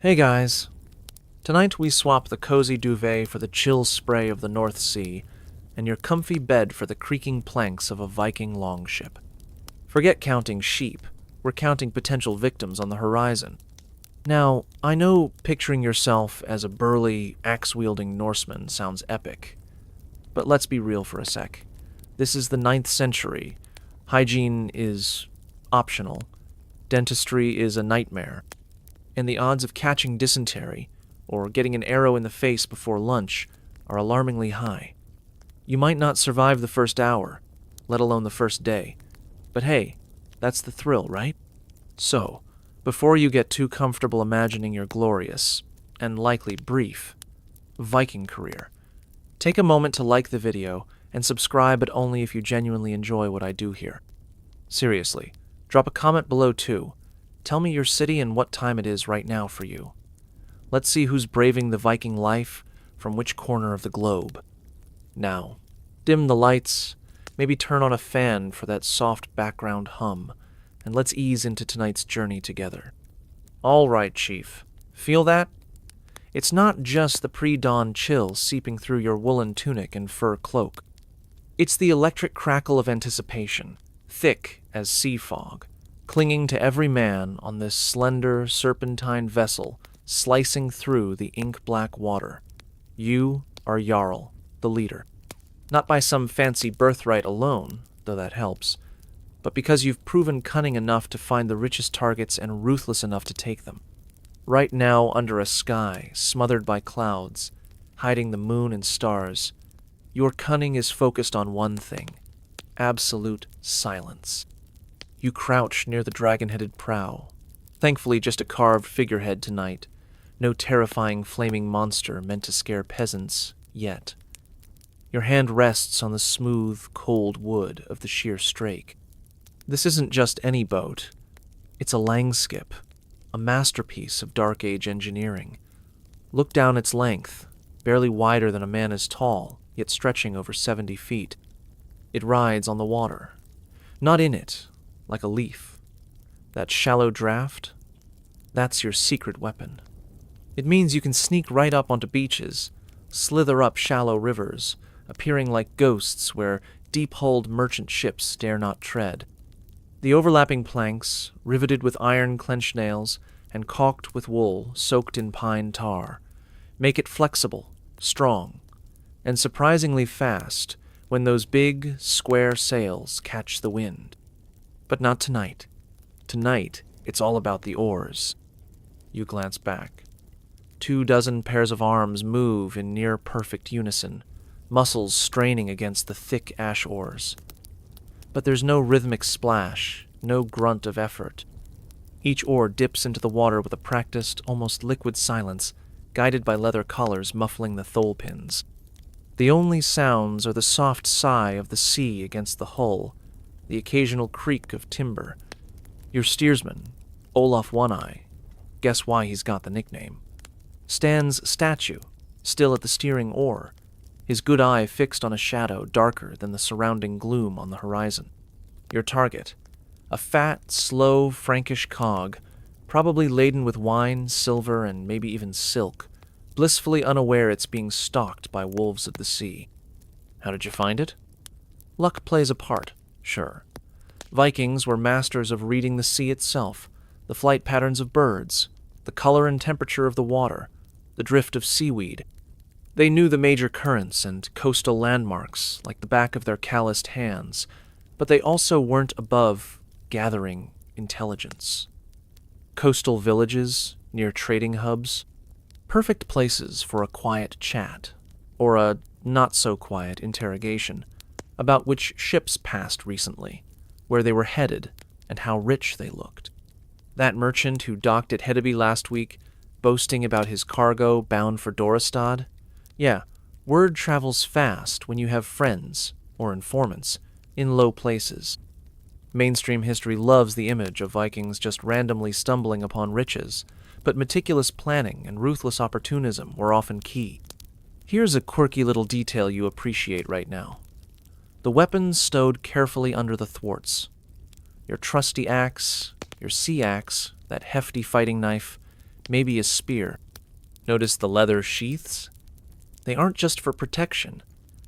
Hey guys. Tonight we swap the cozy duvet for the chill spray of the North Sea, and your comfy bed for the creaking planks of a Viking longship. Forget counting sheep, we're counting potential victims on the horizon. Now, I know picturing yourself as a burly, axe-wielding Norseman sounds epic, but let's be real for a sec. This is the 9th century. Hygiene is optional. Dentistry is a nightmare. And the odds of catching dysentery, or getting an arrow in the face before lunch, are alarmingly high. You might not survive the first hour, let alone the first day. But hey, that's the thrill, right? So, before you get too comfortable imagining your glorious, and likely brief, Viking career, take a moment to like the video and subscribe, but only if you genuinely enjoy what I do here. Seriously, drop a comment below too. Tell me your city and what time it is right now for you. Let's see who's braving the Viking life from which corner of the globe. Now, dim the lights, maybe turn on a fan for that soft background hum, and let's ease into tonight's journey together. All right, Chief. Feel that? It's not just the pre-dawn chill seeping through your woolen tunic and fur cloak. It's the electric crackle of anticipation, thick as sea fog, clinging to every man on this slender, serpentine vessel slicing through the ink-black water. You are Jarl, the leader. Not by some fancy birthright alone, though that helps, but because you've proven cunning enough to find the richest targets and ruthless enough to take them. Right now, under a sky smothered by clouds, hiding the moon and stars, your cunning is focused on one thing: absolute silence. You crouch near the dragon-headed prow. Thankfully, just a carved figurehead tonight. No terrifying flaming monster meant to scare peasants, yet. Your hand rests on the smooth, cold wood of the sheer strake. This isn't just any boat. It's a langskip, a masterpiece of Dark Age engineering. Look down its length, barely wider than a man is tall, yet stretching over 70 feet. It rides on the water. Not in it, like a leaf. That shallow draft, that's your secret weapon. It means you can sneak right up onto beaches, slither up shallow rivers, appearing like ghosts where deep-hulled merchant ships dare not tread. The overlapping planks, riveted with iron clenched nails and caulked with wool soaked in pine tar, make it flexible, strong, and surprisingly fast when those big, square sails catch the wind. But not tonight. Tonight, it's all about the oars. You glance back. 24 pairs of arms move in near-perfect unison, muscles straining against the thick ash oars. But there's no rhythmic splash, no grunt of effort. Each oar dips into the water with a practiced, almost liquid silence, guided by leather collars muffling the thole pins. The only sounds are the soft sigh of the sea against the hull, the occasional creak of timber. Your steersman, Olaf One-Eye, guess why he's got the nickname, stands statue, still at the steering oar, his good eye fixed on a shadow darker than the surrounding gloom on the horizon. Your target, a fat, slow, Frankish cog, probably laden with wine, silver, and maybe even silk, blissfully unaware it's being stalked by wolves of the sea. How did you find it? Luck plays a part, sure. Vikings were masters of reading the sea itself, the flight patterns of birds, the color and temperature of the water, the drift of seaweed. They knew the major currents and coastal landmarks like the back of their calloused hands, but they also weren't above gathering intelligence. Coastal villages near trading hubs, perfect places for a quiet chat, or a not-so-quiet interrogation about which ships passed recently, where they were headed, and how rich they looked. That merchant who docked at Hedeby last week, boasting about his cargo bound for Dorestad? Yeah, word travels fast when you have friends, or informants, in low places. Mainstream history loves the image of Vikings just randomly stumbling upon riches, but meticulous planning and ruthless opportunism were often key. Here's a quirky little detail you appreciate right now. The weapons stowed carefully under the thwarts. Your trusty axe, your sea axe, that hefty fighting knife, maybe a spear. Notice the leather sheaths? They aren't just for protection.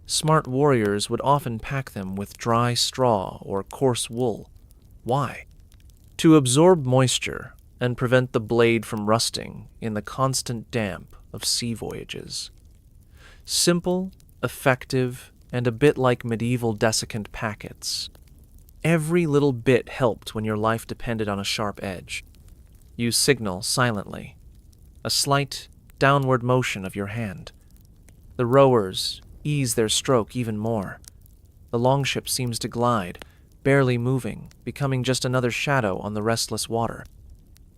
Smart warriors would often pack them with dry straw or coarse wool. Why? To absorb moisture and prevent the blade from rusting in the constant damp of sea voyages. Simple, effective, and a bit like medieval desiccant packets. Every little bit helped when your life depended on a sharp edge. You signal silently. A slight, downward motion of your hand. The rowers ease their stroke even more. The longship seems to glide, barely moving, becoming just another shadow on the restless water.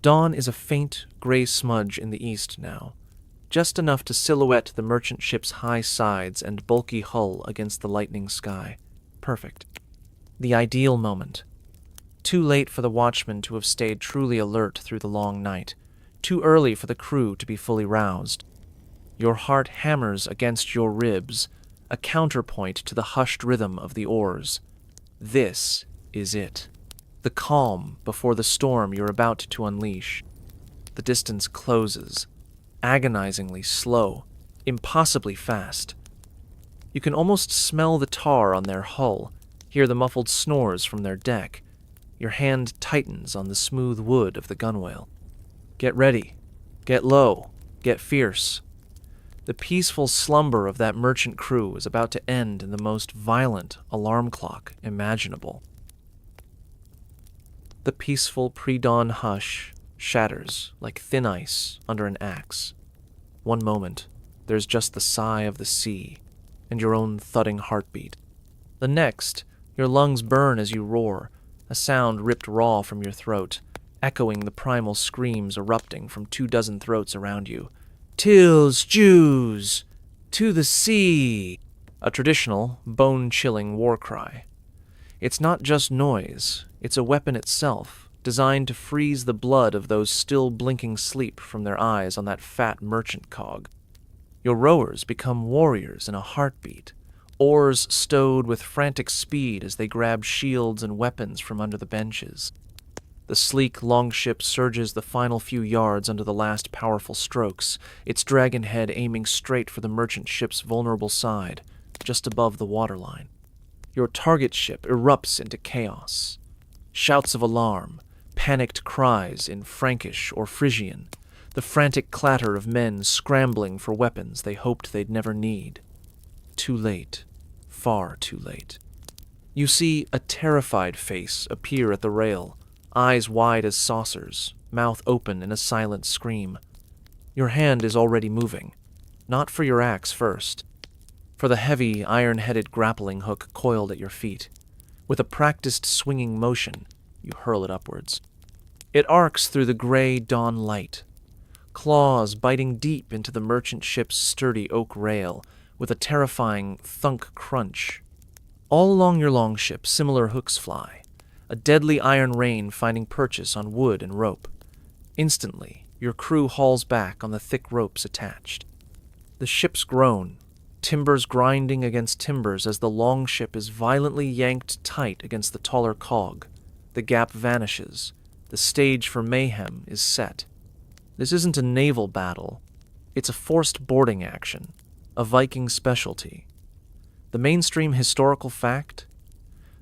Dawn is a faint, gray smudge in the east now, just enough to silhouette the merchant ship's high sides and bulky hull against the lightening sky. Perfect. The ideal moment. Too late for the watchmen to have stayed truly alert through the long night. Too early for the crew to be fully roused. Your heart hammers against your ribs, a counterpoint to the hushed rhythm of the oars. This is it. The calm before the storm you're about to unleash. The distance closes, agonizingly slow, impossibly fast. You can almost smell the tar on their hull, hear the muffled snores from their deck. Your hand tightens on the smooth wood of the gunwale. Get ready. Get low. Get fierce. The peaceful slumber of that merchant crew is about to end in the most violent alarm clock imaginable. The peaceful pre-dawn hush shatters like thin ice under an axe. One moment, there's just the sigh of the sea and your own thudding heartbeat. The next, your lungs burn as you roar, a sound ripped raw from your throat, echoing the primal screams erupting from 24 throats around you. Tills, Jews! To the sea! A traditional, bone-chilling war cry. It's not just noise, it's a weapon itself, designed to freeze the blood of those still blinking sleep from their eyes on that fat merchant cog. Your rowers become warriors in a heartbeat, oars stowed with frantic speed as they grab shields and weapons from under the benches. The sleek longship surges the final few yards under the last powerful strokes, its dragon head aiming straight for the merchant ship's vulnerable side, just above the waterline. Your target ship erupts into chaos. Shouts of alarm, panicked cries in Frankish or Frisian, the frantic clatter of men scrambling for weapons they hoped they'd never need. Too late. Far too late. You see a terrified face appear at the rail, eyes wide as saucers, mouth open in a silent scream. Your hand is already moving, not for your axe first, for the heavy, iron-headed grappling hook coiled at your feet. With a practiced swinging motion, you hurl it upwards. It arcs through the gray dawn light, claws biting deep into the merchant ship's sturdy oak rail, with a terrifying thunk crunch. All along your longship, similar hooks fly, a deadly iron rain finding purchase on wood and rope. Instantly, your crew hauls back on the thick ropes attached. The ships groan, timbers grinding against timbers as the longship is violently yanked tight against the taller cog. The gap vanishes. The stage for mayhem is set. This isn't a naval battle. It's a forced boarding action, a Viking specialty. The mainstream historical fact?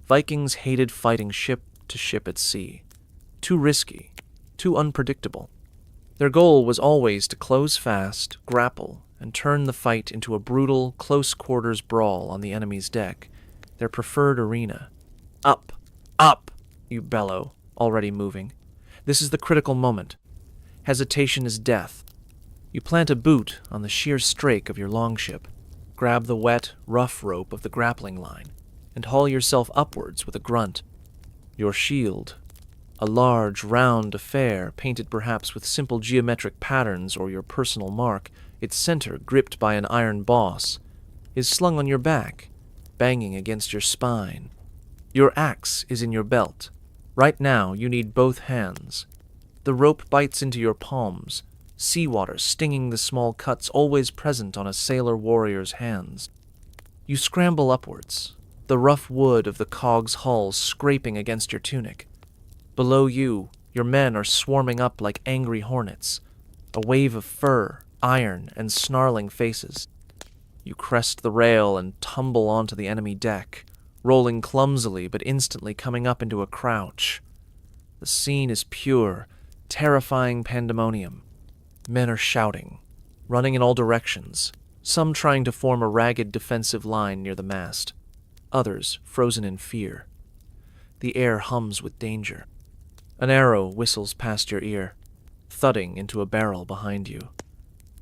Vikings hated fighting ship to ship at sea. Too risky, too unpredictable. Their goal was always to close fast, grapple, and turn the fight into a brutal, close-quarters brawl on the enemy's deck, their preferred arena. Up! Up! You bellow, already moving. This is the critical moment. Hesitation is death. You plant a boot on the sheer strake of your longship, grab the wet, rough rope of the grappling line, and haul yourself upwards with a grunt. Your shield, a large, round affair painted perhaps with simple geometric patterns or your personal mark, its center gripped by an iron boss, is slung on your back, banging against your spine. Your axe is in your belt. Right now, you need both hands. The rope bites into your palms, seawater stinging the small cuts always present on a sailor warrior's hands. You scramble upwards, the rough wood of the cog's hull scraping against your tunic. Below you, your men are swarming up like angry hornets. a wave of fur, iron, and snarling faces. You crest the rail and tumble onto the enemy deck, rolling clumsily but instantly coming up into a crouch. The scene is pure, terrifying pandemonium. Men are shouting, running in all directions, some trying to form a ragged defensive line near the mast, others frozen in fear. The air hums with danger. An arrow whistles past your ear, thudding into a barrel behind you.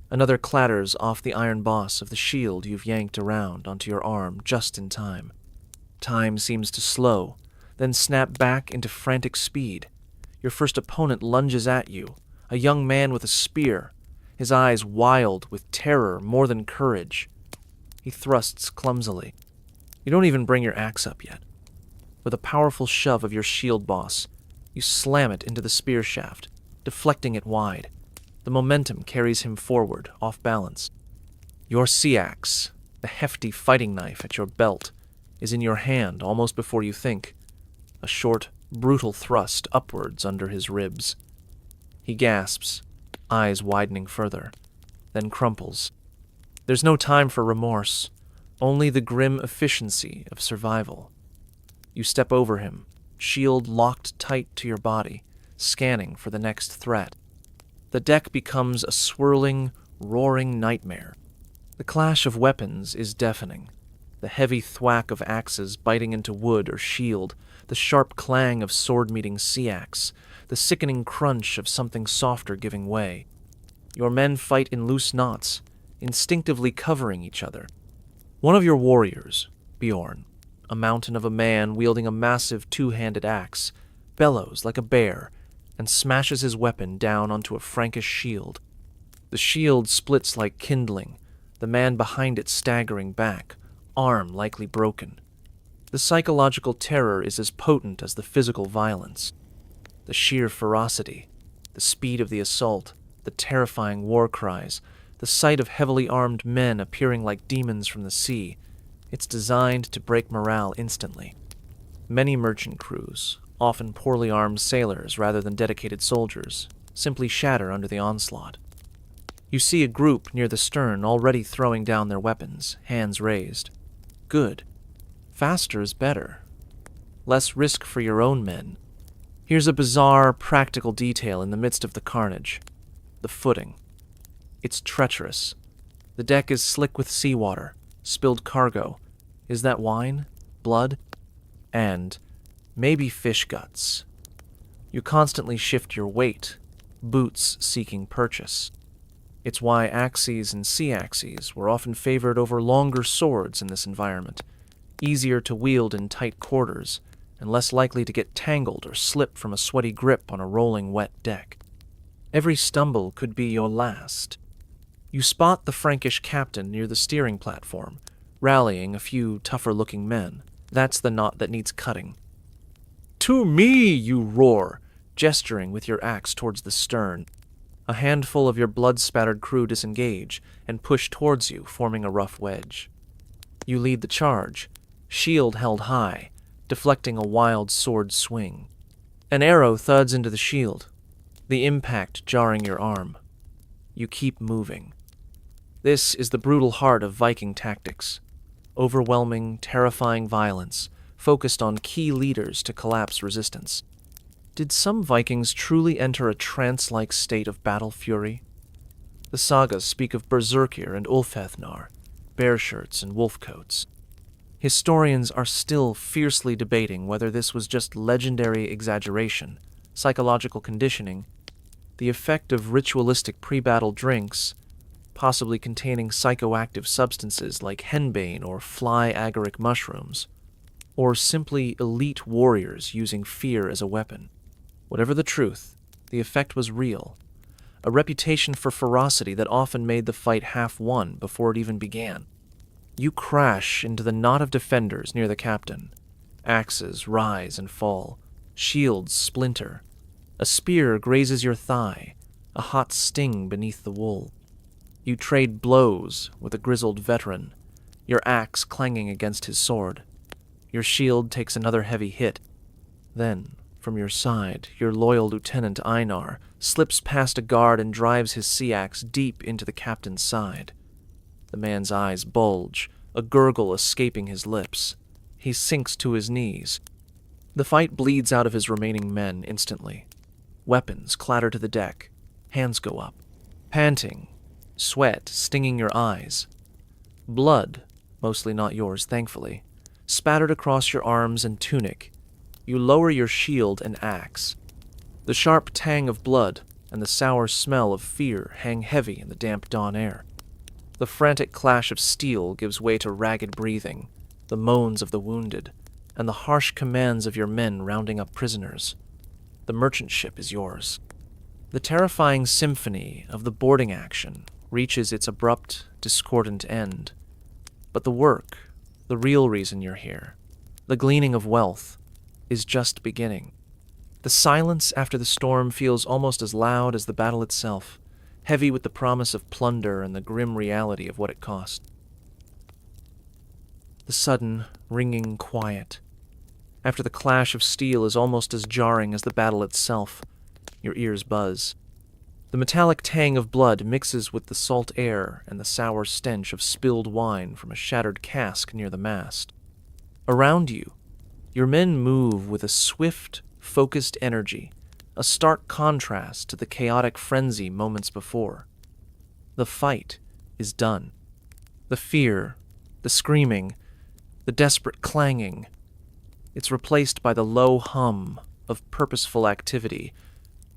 Another clatters off the iron boss of the shield you've yanked around onto your arm just in time. Time seems to slow, then snap back into frantic speed. Your first opponent lunges at you, a young man with a spear, his eyes wild with terror more than courage. He thrusts clumsily. You don't even bring your axe up yet. With a powerful shove of your shield boss, you slam it into the spear shaft, deflecting it wide. The momentum carries him forward, off balance. Your sea-axe, the hefty fighting knife at your belt, is in your hand almost before you think. A short, brutal thrust upwards under his ribs. He gasps, eyes widening further, then crumples. There's no time for remorse, only the grim efficiency of survival. You step over him, shield locked tight to your body, scanning for the next threat. The deck becomes a swirling, roaring nightmare. The clash of weapons is deafening. The heavy thwack of axes biting into wood or shield, the sharp clang of sword meeting sea-axe, the sickening crunch of something softer giving way. Your men fight in loose knots, instinctively covering each other. One of your warriors, Bjorn, a mountain of a man wielding a massive two-handed axe, bellows like a bear and smashes his weapon down onto a Frankish shield. The shield splits like kindling, the man behind it staggering back, arm likely broken. The psychological terror is as potent as the physical violence. The sheer ferocity, the speed of the assault, the terrifying war cries, the sight of heavily armed men appearing like demons from the sea, it's designed to break morale instantly. Many merchant crews, often poorly armed sailors rather than dedicated soldiers, simply shatter under the onslaught. You see a group near the stern already throwing down their weapons, hands raised. Good. Faster is better. Less risk for your own men. Here's a bizarre, practical detail in the midst of the carnage. The footing. It's treacherous. The deck is slick with seawater, spilled cargo. Is that wine? Blood? And maybe fish guts. You constantly shift your weight, boots seeking purchase. It's why axes and sea-axes were often favored over longer swords in this environment, easier to wield in tight quarters, and less likely to get tangled or slip from a sweaty grip on a rolling wet deck. Every stumble could be your last. You spot the Frankish captain near the steering platform, rallying a few tougher-looking men. That's the knot that needs cutting. "To me!" you roar, gesturing with your axe towards the stern. A handful of your blood-spattered crew disengage and push towards you, forming a rough wedge. You lead the charge, shield held high, deflecting a wild sword swing. An arrow thuds into the shield, the impact jarring your arm. You keep moving. This is the brutal heart of Viking tactics. Overwhelming, terrifying violence, focused on key leaders to collapse resistance. Did some Vikings truly enter a trance-like state of battle fury? The sagas speak of Berserkir and Ulfethnar, bear shirts and wolf coats. Historians are still fiercely debating whether this was just legendary exaggeration, psychological conditioning, the effect of ritualistic pre-battle drinks, possibly containing psychoactive substances like henbane or fly agaric mushrooms, or simply elite warriors using fear as a weapon. Whatever the truth, the effect was real, a reputation for ferocity that often made the fight half won before it even began. You crash into the knot of defenders near the captain. Axes rise and fall, shields splinter. A spear grazes your thigh, a hot sting beneath the wool. You trade blows with a grizzled veteran, your axe clanging against his sword. Your shield takes another heavy hit. Then, From your side, your loyal Lieutenant Einar slips past a guard and drives his sea axe deep into the captain's side. The man's eyes bulge, a gurgle escaping his lips. He sinks to his knees. The fight bleeds out of his remaining men instantly. Weapons clatter to the deck. Hands go up. Panting, sweat stinging your eyes. Blood, mostly not yours, thankfully, spattered across your arms and tunic. You lower your shield and axe. The sharp tang of blood and the sour smell of fear hang heavy in the damp dawn air. The frantic clash of steel gives way to ragged breathing, the moans of the wounded, and the harsh commands of your men rounding up prisoners. The merchant ship is yours. The terrifying symphony of the boarding action reaches its abrupt, discordant end. But the work, the real reason you're here, the gleaning of wealth, is just beginning. The silence after the storm feels almost as loud as the battle itself, heavy with the promise of plunder and the grim reality of what it cost. The sudden, ringing quiet, after the clash of steel, is almost as jarring as the battle itself. Your ears buzz. The metallic tang of blood mixes with the salt air and the sour stench of spilled wine from a shattered cask near the mast. Around you, your men move with a swift, focused energy, a stark contrast to the chaotic frenzy moments before. The fight is done. The fear, the screaming, the desperate clanging. It's replaced by the low hum of purposeful activity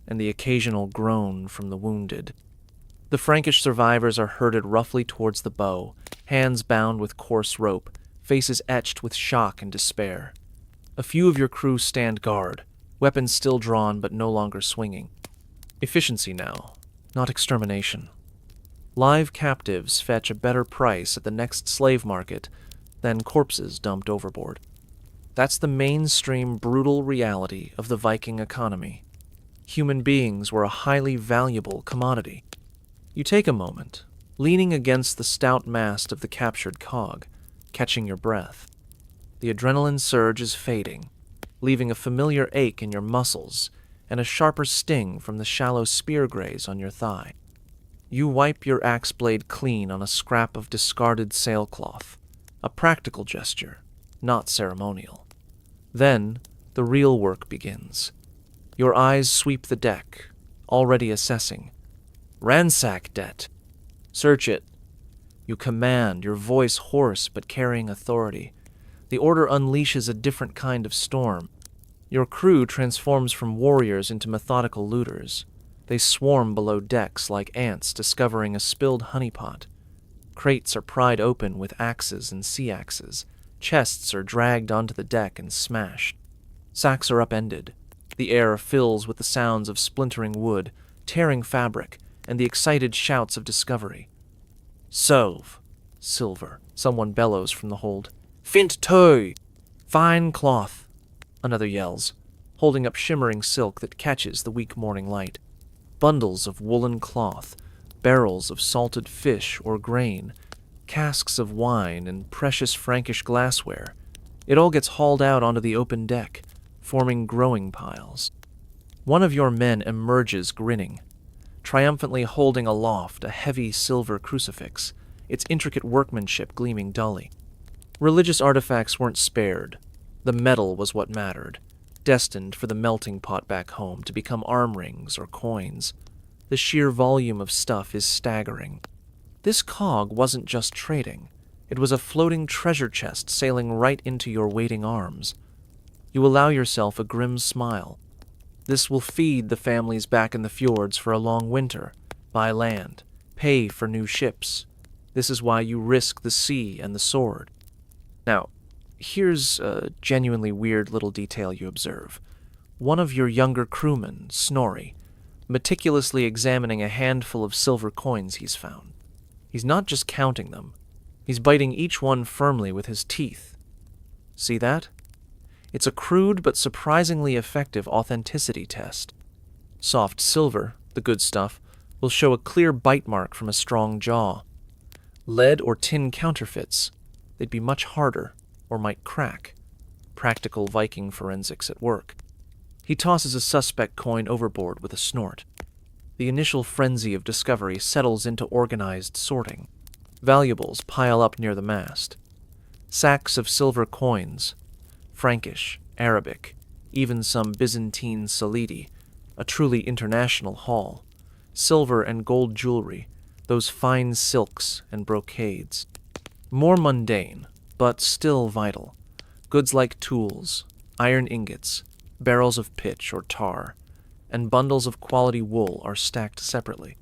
and the occasional groan from the wounded. The Frankish survivors are herded roughly towards the bow, hands bound with coarse rope, faces etched with shock and despair. A few of your crew stand guard, weapons still drawn but no longer swinging. Efficiency now, not extermination. Live captives fetch a better price at the next slave market than corpses dumped overboard. That's the mainstream brutal reality of the Viking economy. Human beings were a highly valuable commodity. You take a moment, leaning against the stout mast of the captured cog, catching your breath. The adrenaline surge is fading, leaving a familiar ache in your muscles and a sharper sting from the shallow spear graze on your thigh. You wipe your axe blade clean on a scrap of discarded sailcloth, a practical gesture, not ceremonial. Then, the real work begins. Your eyes sweep the deck, already assessing. Ransack debt. Search it. You command, your voice hoarse but carrying authority. The order unleashes a different kind of storm. Your crew transforms from warriors into methodical looters. They swarm below decks like ants discovering a spilled honeypot. Crates are pried open with axes and sea axes. Chests are dragged onto the deck and smashed. Sacks are upended. The air fills with the sounds of splintering wood, tearing fabric, and the excited shouts of discovery. Solve. Silver. Someone bellows from the hold. Fint tow! Fine cloth. Another yells, holding up shimmering silk that catches the weak morning light. Bundles of woolen cloth, barrels of salted fish or grain, casks of wine, and precious Frankish glassware. It all gets hauled out onto the open deck, forming growing piles. One of your men emerges grinning, triumphantly holding aloft a heavy silver crucifix, its intricate workmanship gleaming dully. Religious artifacts weren't spared. The metal was what mattered, destined for the melting pot back home to become arm rings or coins. The sheer volume of stuff is staggering. This cog wasn't just trading. It was a floating treasure chest sailing right into your waiting arms. You allow yourself a grim smile. This will feed the families back in the fjords for a long winter, buy land, pay for new ships. This is why you risk the sea and the sword. Now, here's a genuinely weird little detail you observe. One of your younger crewmen, Snorri, meticulously examining a handful of silver coins he's found. He's not just counting them. He's biting each one firmly with his teeth. See that? It's a crude but surprisingly effective authenticity test. Soft silver, the good stuff, will show a clear bite mark from a strong jaw. Lead or tin counterfeits, they'd be much harder or might crack. Practical Viking forensics at work. He tosses a suspect coin overboard with a snort. The initial frenzy of discovery settles into organized sorting. Valuables pile up near the mast. Sacks of silver coins, Frankish, Arabic, even some Byzantine solidi, a truly international haul. Silver and gold jewelry, those fine silks and brocades. More mundane, but still vital. Goods like tools, iron ingots, barrels of pitch or tar, and bundles of quality wool are stacked separately.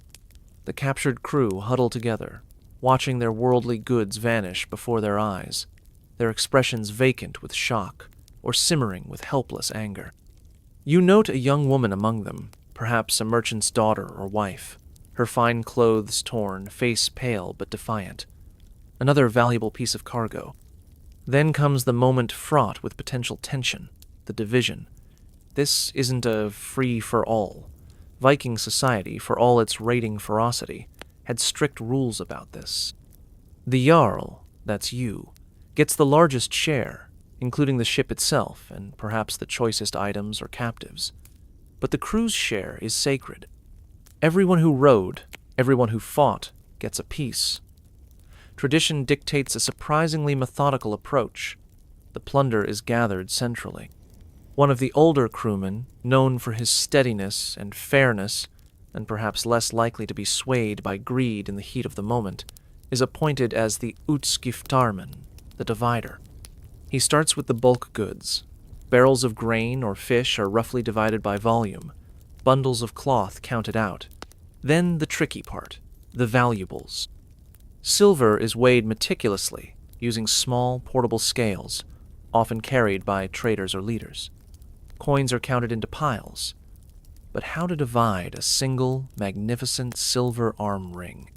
The captured crew huddle together, watching their worldly goods vanish before their eyes, their expressions vacant with shock or simmering with helpless anger. You note a young woman among them, perhaps a merchant's daughter or wife, her fine clothes torn, face pale but defiant. Another valuable piece of cargo. Then comes the moment fraught with potential tension, the division. This isn't a free-for-all. Viking society, for all its raiding ferocity, had strict rules about this. The Jarl, that's you, gets the largest share, including the ship itself and perhaps the choicest items or captives. But the crew's share is sacred. Everyone who rowed, everyone who fought, gets a piece. Tradition dictates a surprisingly methodical approach. The plunder is gathered centrally. One of the older crewmen, known for his steadiness and fairness, and perhaps less likely to be swayed by greed in the heat of the moment, is appointed as the utskiftarman, the divider. He starts with the bulk goods. Barrels of grain or fish are roughly divided by volume, bundles of cloth counted out. Then the tricky part, the valuables. Silver is weighed meticulously, using small, portable scales, often carried by traders or leaders. Coins are counted into piles. But how to divide a single, magnificent silver arm ring?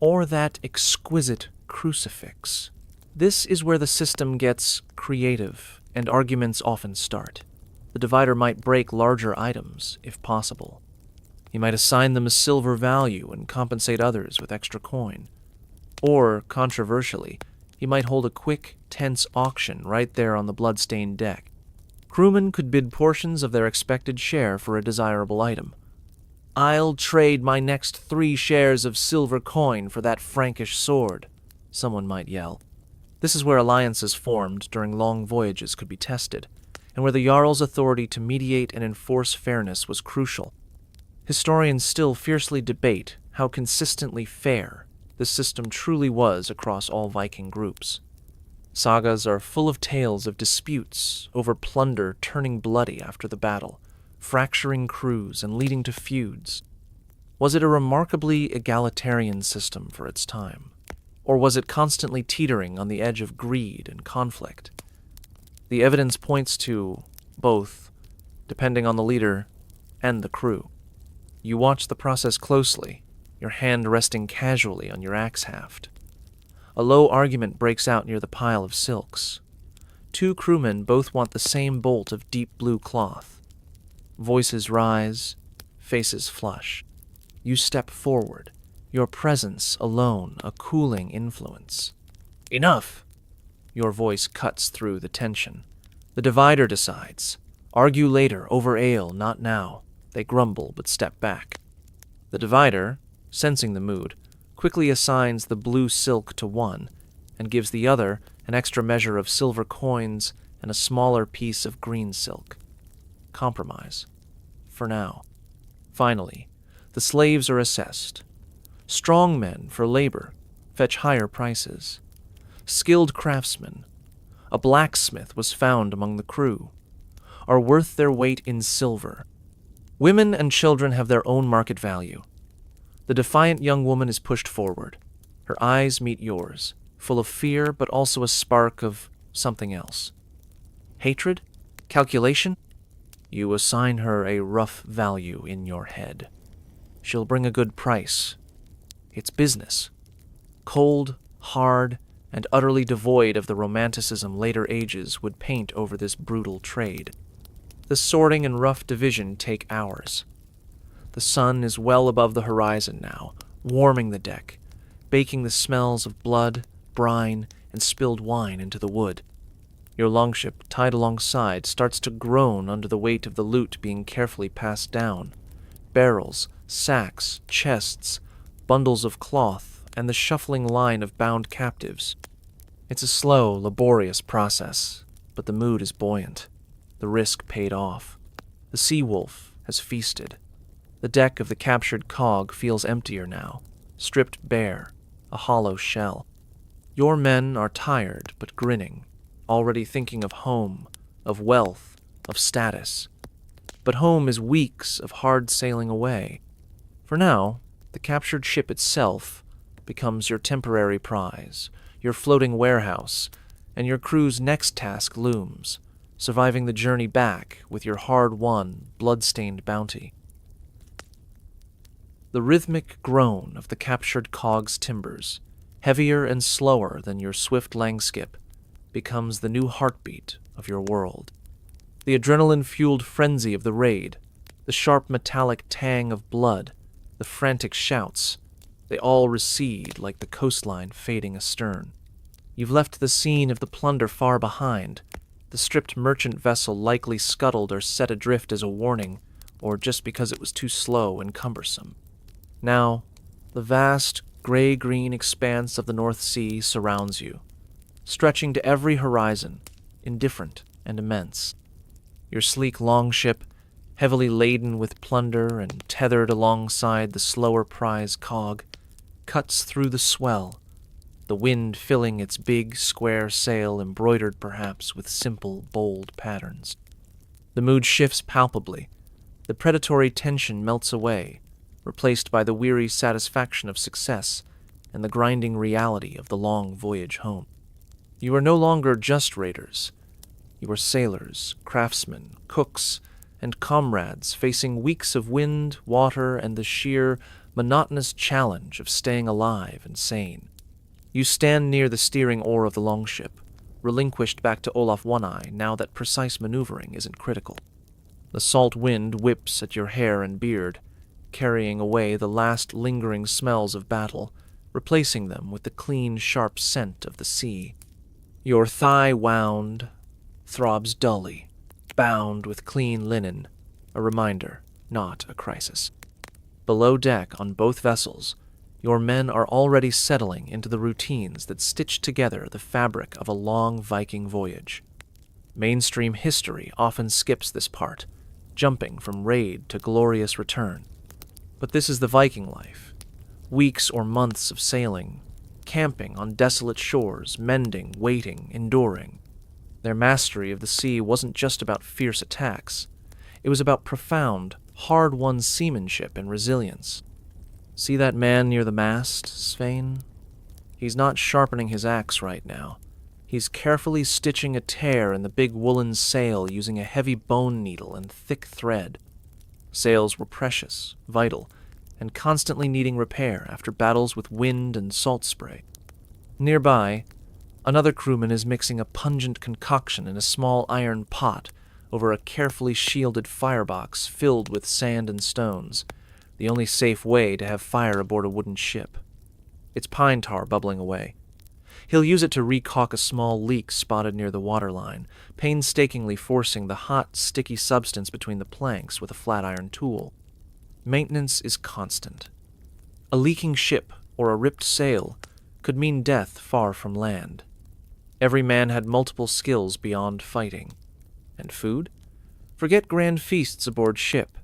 Or that exquisite crucifix? This is where the system gets creative, and arguments often start. The divider might break larger items, if possible. He might assign them a silver value and compensate others with extra coin. Or, controversially, he might hold a quick, tense auction right there on the blood-stained deck. Crewmen could bid portions of their expected share for a desirable item. "I'll trade my next 3 shares of silver coin for that Frankish sword," someone might yell. This is where alliances formed during long voyages could be tested, and where the Jarl's authority to mediate and enforce fairness was crucial. Historians still fiercely debate how consistently fair the system truly was across all Viking groups. Sagas are full of tales of disputes over plunder turning bloody after the battle, fracturing crews and leading to feuds. Was it a remarkably egalitarian system for its time? Or was it constantly teetering on the edge of greed and conflict? The evidence points to both, depending on the leader and the crew. You watch the process closely, your hand resting casually on your axe haft. A low argument breaks out near the pile of silks. 2 crewmen both want the same bolt of deep blue cloth. Voices rise, faces flush. You step forward, your presence alone a cooling influence. "Enough!" Your voice cuts through the tension. The divider decides. Argue later, over ale, not now. They grumble but step back. The divider, sensing the mood, quickly assigns the blue silk to one and gives the other an extra measure of silver coins and a smaller piece of green silk. Compromise. For now. Finally, the slaves are assessed. Strong men for labor fetch higher prices. Skilled craftsmen, a blacksmith was found among the crew, are worth their weight in silver. Women and children have their own market value. The defiant young woman is pushed forward. Her eyes meet yours, full of fear but also a spark of something else. Hatred? Calculation? You assign her a rough value in your head. She'll bring a good price. It's business. Cold, hard, and utterly devoid of the romanticism later ages would paint over this brutal trade. The sorting and rough division take hours. The sun is well above the horizon now, warming the deck, baking the smells of blood, brine, and spilled wine into the wood. Your longship, tied alongside, starts to groan under the weight of the loot being carefully passed down. Barrels, sacks, chests, bundles of cloth, and the shuffling line of bound captives. It's a slow, laborious process, but the mood is buoyant. The risk paid off. The sea wolf has feasted. The deck of the captured cog feels emptier now, stripped bare, a hollow shell. Your men are tired but grinning, already thinking of home, of wealth, of status. But home is weeks of hard sailing away. For now, the captured ship itself becomes your temporary prize, your floating warehouse, and your crew's next task looms, surviving the journey back with your hard-won, blood-stained bounty. The rhythmic groan of the captured cog's timbers, heavier and slower than your swift langskip, becomes the new heartbeat of your world. The adrenaline-fueled frenzy of the raid, the sharp metallic tang of blood, the frantic shouts, they all recede like the coastline fading astern. You've left the scene of the plunder far behind, the stripped merchant vessel likely scuttled or set adrift as a warning, or just because it was too slow and cumbersome. Now, the vast, gray-green expanse of the North Sea surrounds you, stretching to every horizon, indifferent and immense. Your sleek longship, heavily laden with plunder and tethered alongside the slower prize cog, cuts through the swell, the wind filling its big, square sail embroidered perhaps with simple, bold patterns. The mood shifts palpably. The predatory tension melts away, replaced by the weary satisfaction of success and the grinding reality of the long voyage home. You are no longer just raiders. You are sailors, craftsmen, cooks, and comrades facing weeks of wind, water, and the sheer, monotonous challenge of staying alive and sane. You stand near the steering oar of the longship, relinquished back to Olaf One-Eye now that precise maneuvering isn't critical. The salt wind whips at your hair and beard, carrying away the last lingering smells of battle, replacing them with the clean, sharp scent of the sea. Your thigh wound throbs dully, bound with clean linen, a reminder, not a crisis. Below deck on both vessels, your men are already settling into the routines that stitch together the fabric of a long Viking voyage. Mainstream history often skips this part, jumping from raid to glorious return. But this is the Viking life. Weeks or months of sailing, camping on desolate shores, mending, waiting, enduring. Their mastery of the sea wasn't just about fierce attacks. It was about profound, hard-won seamanship and resilience. See that man near the mast, Svein? He's not sharpening his axe right now. He's carefully stitching a tear in the big woolen sail using a heavy bone needle and thick thread. Sails were precious, vital, and constantly needing repair after battles with wind and salt spray. Nearby, another crewman is mixing a pungent concoction in a small iron pot over a carefully shielded firebox filled with sand and stones, the only safe way to have fire aboard a wooden ship. It's pine tar bubbling away. He'll use it to recaulk a small leak spotted near the waterline, painstakingly forcing the hot, sticky substance between the planks with a flat iron tool. Maintenance is constant. A leaking ship or a ripped sail could mean death far from land. Every man had multiple skills beyond fighting. And food? Forget grand feasts aboard ship.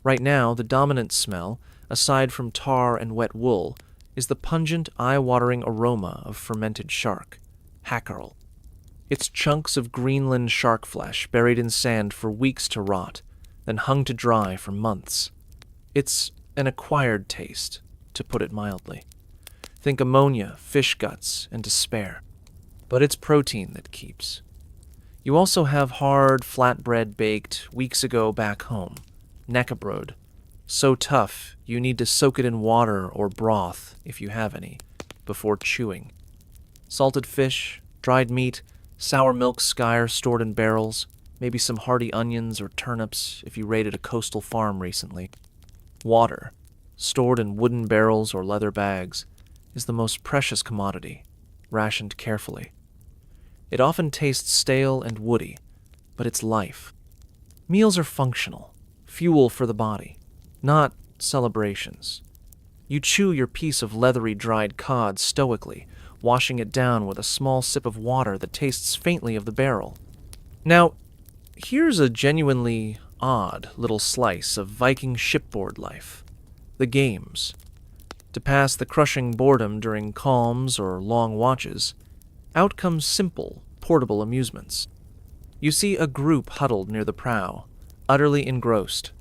Right now, the dominant smell, aside from tar and wet wool, is the pungent, eye-watering aroma of fermented shark, hackerel. It's chunks of Greenland shark flesh buried in sand for weeks to rot, then hung to dry for months. It's an acquired taste, to put it mildly. Think ammonia, fish guts, and despair. But it's protein that keeps. You also have hard, flatbread baked weeks ago back home, knäckebröd, so tough you need to soak it in water or broth, if you have any, before chewing. Salted fish, dried meat, sour milk skyr stored in barrels, maybe some hearty onions or turnips if you raided a coastal farm recently. Water, stored in wooden barrels or leather bags, is the most precious commodity, rationed carefully. It often tastes stale and woody, but it's life. Meals are functional, fuel for the body, not celebrations. You chew your piece of leathery dried cod stoically, washing it down with a small sip of water that tastes faintly of the barrel. Now, here's a genuinely odd little slice of Viking shipboard life. The games. To pass the crushing boredom during calms or long watches, out comes simple, portable amusements. You see a group huddled near the prow, utterly engrossed.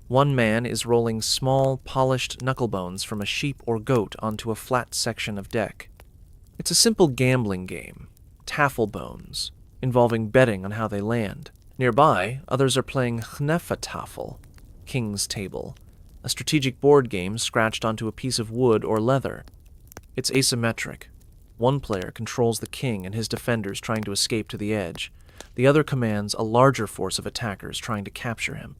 One man is rolling small, polished knucklebones from a sheep or goat onto a flat section of deck. It's a simple gambling game, tafelbones, involving betting on how they land. Nearby, others are playing Hnefatafel, King's Table, a strategic board game scratched onto a piece of wood or leather. It's asymmetric. One player controls the king and his defenders trying to escape to the edge. The other commands a larger force of attackers trying to capture him.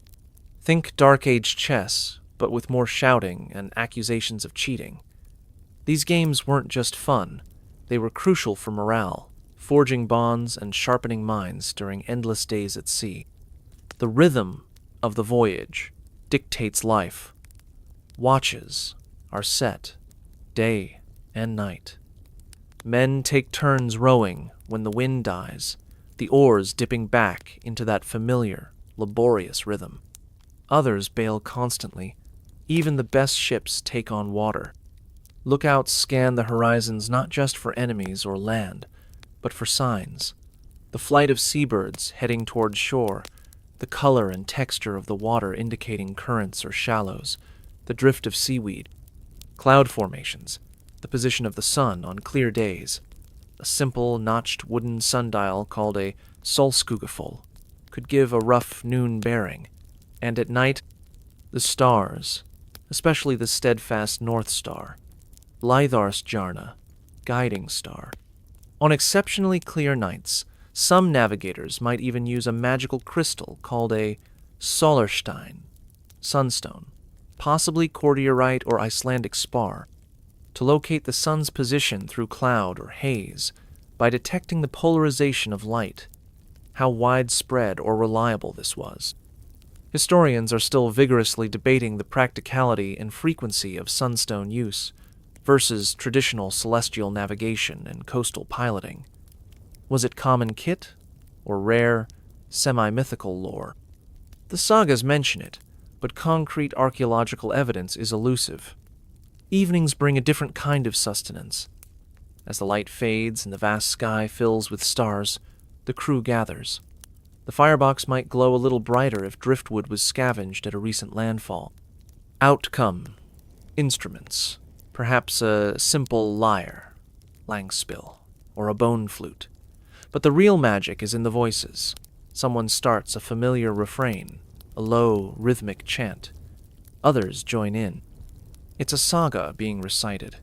Think Dark Age chess, but with more shouting and accusations of cheating. These games weren't just fun. They were crucial for morale, forging bonds and sharpening minds during endless days at sea. The rhythm of the voyage dictates life. Watches are set, day and night. Men take turns rowing when the wind dies, the oars dipping back into that familiar, laborious rhythm. Others bail constantly. Even the best ships take on water. Lookouts scan the horizons not just for enemies or land, but for signs. The flight of seabirds heading toward shore, the color and texture of the water indicating currents or shallows, the drift of seaweed, cloud formations, the position of the sun on clear days. A simple, notched wooden sundial called a solskugafol could give a rough noon bearing, and at night, the stars, especially the steadfast North Star, Leitharsjarna, guiding star. On exceptionally clear nights, some navigators might even use a magical crystal called a solarstein, sunstone, possibly cordierite or Icelandic spar, to locate the sun's position through cloud or haze by detecting the polarization of light. How widespread or reliable this was. Historians are still vigorously debating the practicality and frequency of sunstone use versus traditional celestial navigation and coastal piloting. Was it common kit or rare, semi-mythical lore? The sagas mention it, but concrete archaeological evidence is elusive. Evenings bring a different kind of sustenance. As the light fades and the vast sky fills with stars, the crew gathers. The firebox might glow a little brighter if driftwood was scavenged at a recent landfall. Out come instruments, perhaps a simple lyre, langspiel, or a bone flute. But the real magic is in the voices. Someone starts a familiar refrain, a low, rhythmic chant. Others join in. It's a saga being recited,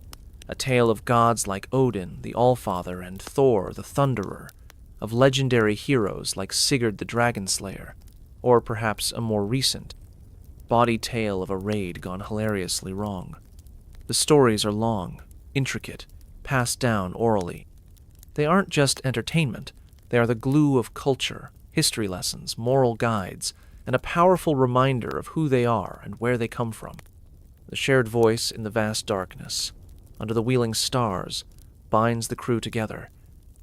a tale of gods like Odin, the Allfather, and Thor, the Thunderer, of legendary heroes like Sigurd the Dragonslayer, or perhaps a more recent, bawdy tale of a raid gone hilariously wrong. The stories are long, intricate, passed down orally. They aren't just entertainment, they are the glue of culture, history lessons, moral guides, and a powerful reminder of who they are and where they come from. The shared voice in the vast darkness, under the wheeling stars, binds the crew together,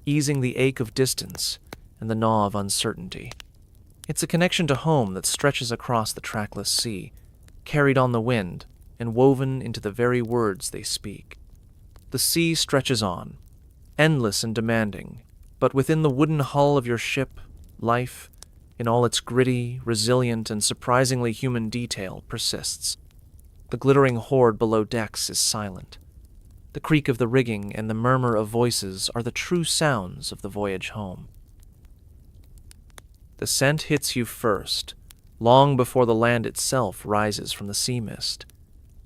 easing the ache of distance and the gnaw of uncertainty. It's a connection to home that stretches across the trackless sea, carried on the wind and woven into the very words they speak. The sea stretches on, endless and demanding, but within the wooden hull of your ship, life, in all its gritty, resilient, and surprisingly human detail, persists. The glittering hoard below decks is silent. The creak of the rigging and the murmur of voices are the true sounds of the voyage home. The scent hits you first, long before the land itself rises from the sea mist.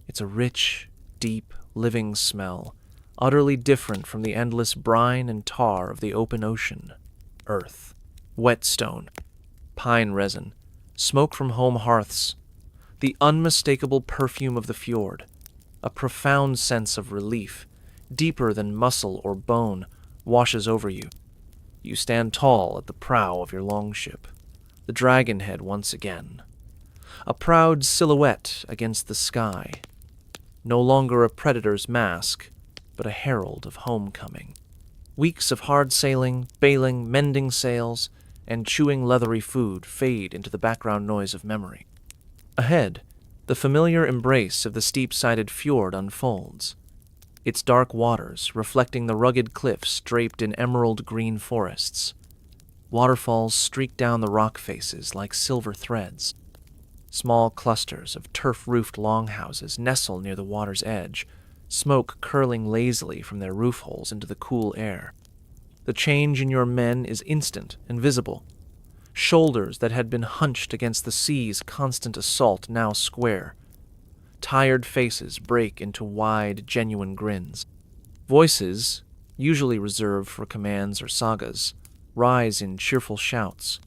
It's a rich, deep, living smell, utterly different from the endless brine and tar of the open ocean. Earth, whetstone, pine resin, smoke from home hearths, the unmistakable perfume of the fjord, a profound sense of relief, deeper than muscle or bone, washes over you. You stand tall at the prow of your longship, the dragon head once again, a proud silhouette against the sky, no longer a predator's mask, but a herald of homecoming. Weeks of hard sailing, bailing, mending sails, and chewing leathery food fade into the background noise of memory. Ahead, the familiar embrace of the steep-sided fjord unfolds, its dark waters reflecting the rugged cliffs draped in emerald-green forests. Waterfalls streak down the rock faces like silver threads. Small clusters of turf-roofed longhouses nestle near the water's edge, smoke curling lazily from their roof holes into the cool air. The change in your men is instant and visible. Shoulders that had been hunched against the sea's constant assault now square. Tired faces break into wide, genuine grins. Voices, usually reserved for commands or sagas, rise in cheerful shouts,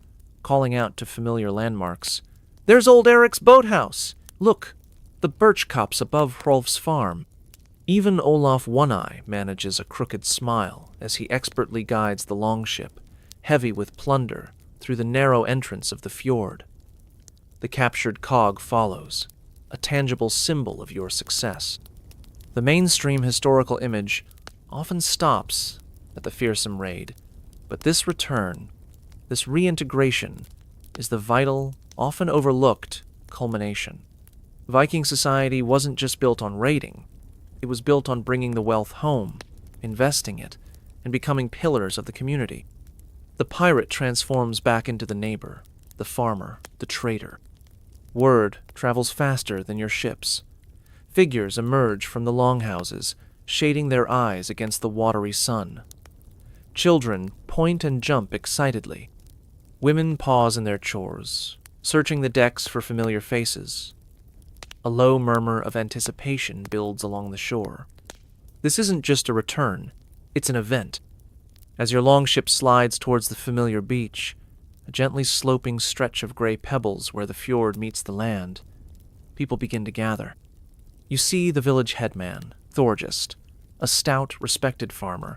calling out to familiar landmarks. "There's old Eric's boathouse! Look, the birch copse above Hrolf's farm." Even Olaf One-Eye manages a crooked smile as he expertly guides the longship, heavy with plunder, through the narrow entrance of the fjord. The captured cog follows, a tangible symbol of your success. The mainstream historical image often stops at the fearsome raid, but this return, this reintegration, is the vital, often overlooked, culmination. Viking society wasn't just built on raiding. It was built on bringing the wealth home, investing it, and becoming pillars of the community. The pirate transforms back into the neighbor, the farmer, the trader. Word travels faster than your ships. Figures emerge from the longhouses, shading their eyes against the watery sun. Children point and jump excitedly. Women pause in their chores, searching the decks for familiar faces. A low murmur of anticipation builds along the shore. This isn't just a return, it's an event. As your longship slides towards the familiar beach, a gently sloping stretch of gray pebbles where the fjord meets the land, people begin to gather. You see the village headman, Thorgest, a stout, respected farmer,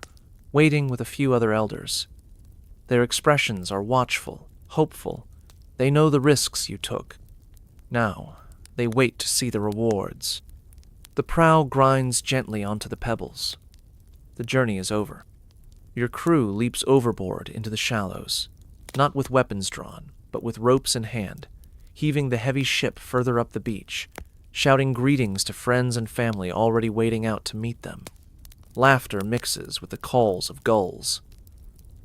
waiting with a few other elders. Their expressions are watchful, hopeful. They know the risks you took. Now, they wait to see the rewards. The prow grinds gently onto the pebbles. The journey is over. Your crew leaps overboard into the shallows, not with weapons drawn, but with ropes in hand, heaving the heavy ship further up the beach, shouting greetings to friends and family already waiting out to meet them. Laughter mixes with the calls of gulls.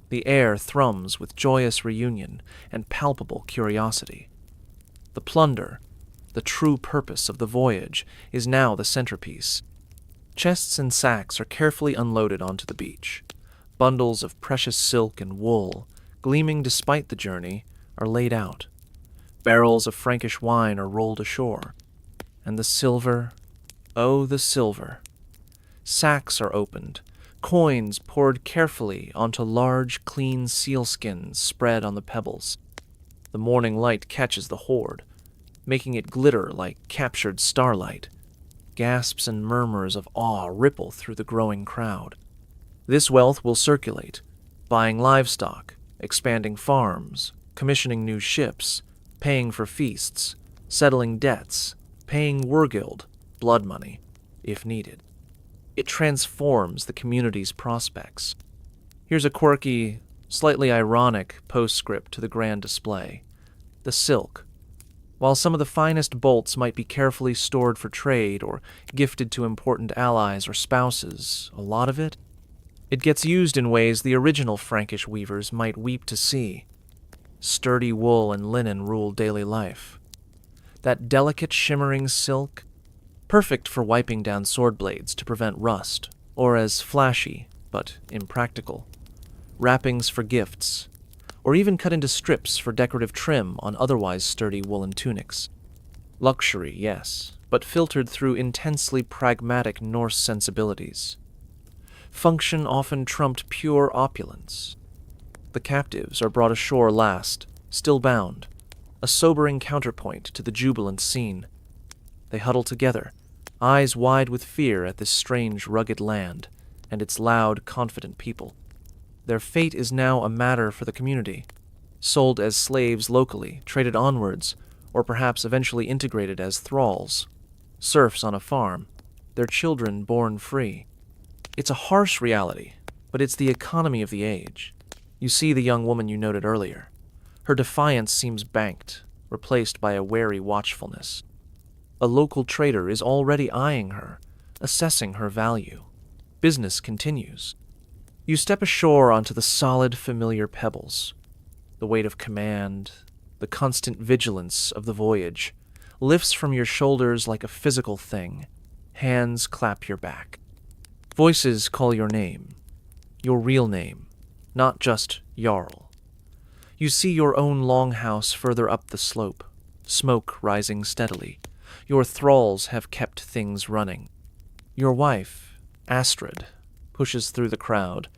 The air thrums with joyous reunion and palpable curiosity. The plunder, the true purpose of the voyage, is now the centerpiece. Chests and sacks are carefully unloaded onto the beach. Bundles of precious silk and wool, gleaming despite the journey, are laid out. Barrels of Frankish wine are rolled ashore. And the silver, oh, the silver. Sacks are opened, coins poured carefully onto large, clean sealskins spread on the pebbles. The morning light catches the hoard, making it glitter like captured starlight. Gasps and murmurs of awe ripple through the growing crowd. This wealth will circulate, buying livestock, expanding farms, commissioning new ships, paying for feasts, settling debts, paying Wergild, blood money, if needed. It transforms the community's prospects. Here's a quirky, slightly ironic postscript to the grand display. The silk. While some of the finest bolts might be carefully stored for trade or gifted to important allies or spouses, a lot of it gets used in ways the original Frankish weavers might weep to see. Sturdy wool and linen rule daily life. That delicate shimmering silk, perfect for wiping down sword blades to prevent rust, or as flashy, but impractical. Wrappings for gifts, or even cut into strips for decorative trim on otherwise sturdy woolen tunics. Luxury, yes, but filtered through intensely pragmatic Norse sensibilities. Function often trumped pure opulence. The captives are brought ashore last, still bound, a sobering counterpoint to the jubilant scene. They huddle together, eyes wide with fear at this strange, rugged land and its loud, confident people. Their fate is now a matter for the community, sold as slaves locally, traded onwards, or perhaps eventually integrated as thralls, serfs on a farm, their children born free. It's a harsh reality, but it's the economy of the age. You see the young woman you noted earlier. Her defiance seems banked, replaced by a wary watchfulness. A local trader is already eyeing her, assessing her value. Business continues. You step ashore onto the solid, familiar pebbles. The weight of command, the constant vigilance of the voyage, lifts from your shoulders like a physical thing. Hands clap your back. Voices call your name, your real name, not just Jarl. You see your own longhouse further up the slope, smoke rising steadily. Your thralls have kept things running. Your wife, Astrid, pushes through the crowd,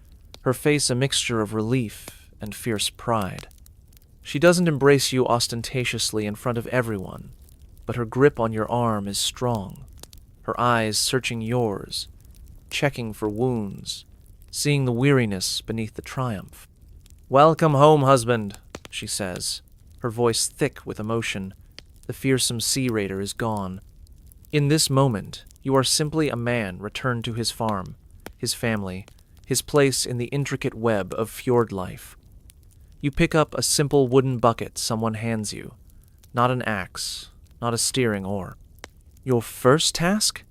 her face a mixture of relief and fierce pride. She doesn't embrace you ostentatiously in front of everyone, but her grip on your arm is strong, her eyes searching yours, checking for wounds, seeing the weariness beneath the triumph. "Welcome home, husband," she says, her voice thick with emotion. The fearsome sea raider is gone. In this moment, you are simply a man returned to his farm, his family, his place in the intricate web of fjord life. You pick up a simple wooden bucket someone hands you, not an axe, not a steering oar. Your first task?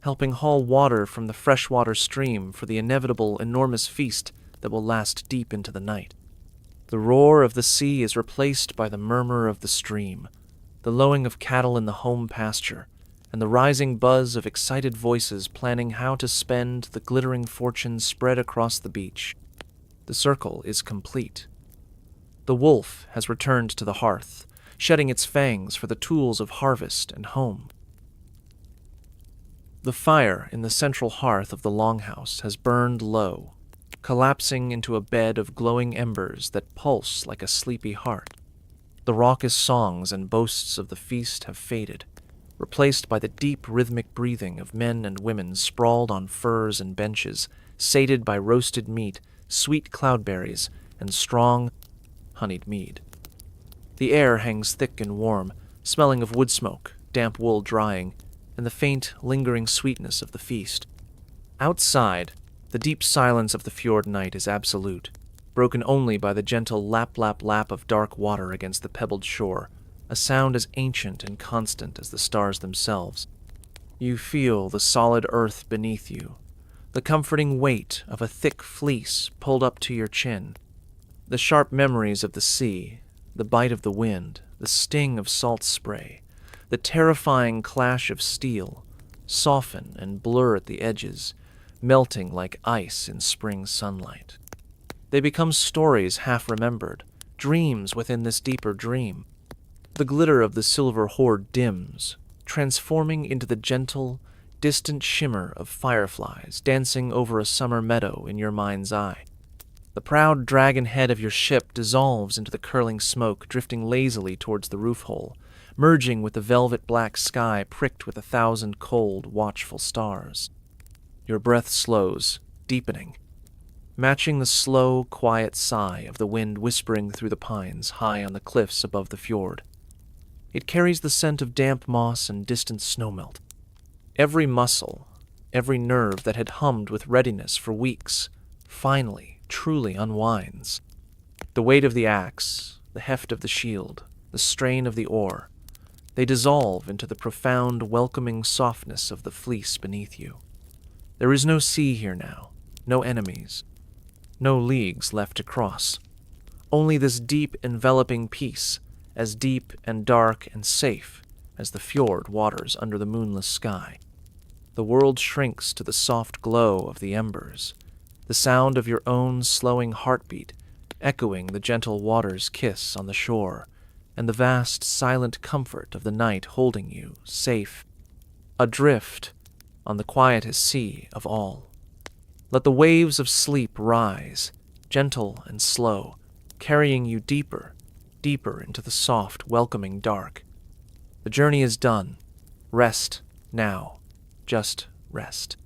Helping haul water from the freshwater stream for the inevitable enormous feast that will last deep into the night. The roar of the sea is replaced by the murmur of the stream, the lowing of cattle in the home pasture, and the rising buzz of excited voices planning how to spend the glittering fortunes spread across the beach. The circle is complete. The wolf has returned to the hearth, shedding its fangs for the tools of harvest and home. The fire in the central hearth of the longhouse has burned low, collapsing into a bed of glowing embers that pulse like a sleepy heart. The raucous songs and boasts of the feast have faded, replaced by the deep rhythmic breathing of men and women sprawled on furs and benches, sated by roasted meat, sweet cloudberries, and strong, honeyed mead. The air hangs thick and warm, smelling of wood smoke, damp wool drying, and the faint, lingering sweetness of the feast. Outside, the deep silence of the fjord night is absolute, broken only by the gentle lap-lap-lap of dark water against the pebbled shore, a sound as ancient and constant as the stars themselves. You feel the solid earth beneath you, the comforting weight of a thick fleece pulled up to your chin. The sharp memories of the sea, the bite of the wind, the sting of salt spray, the terrifying clash of steel, soften and blur at the edges, melting like ice in spring sunlight. They become stories half-remembered, dreams within this deeper dream. The glitter of the silver hoard dims, transforming into the gentle, distant shimmer of fireflies dancing over a summer meadow in your mind's eye. The proud dragon head of your ship dissolves into the curling smoke, drifting lazily towards the roof hole, merging with the velvet black sky pricked with 1,000 cold, watchful stars. Your breath slows, deepening, matching the slow, quiet sigh of the wind whispering through the pines high on the cliffs above the fjord. It carries the scent of damp moss and distant snowmelt. Every muscle, every nerve that had hummed with readiness for weeks, finally, truly unwinds. The weight of the axe, the heft of the shield, the strain of the oar, they dissolve into the profound, welcoming softness of the fleece beneath you. There is no sea here now, no enemies, no leagues left to cross. Only this deep, enveloping peace, as deep and dark and safe as the fjord waters under the moonless sky. The world shrinks to the soft glow of the embers, the sound of your own slowing heartbeat echoing the gentle water's kiss on the shore, and the vast, silent comfort of the night holding you, safe, adrift on the quietest sea of all. Let the waves of sleep rise, gentle and slow, carrying you deeper, deeper into the soft, welcoming dark. The journey is done. Rest now. Just rest.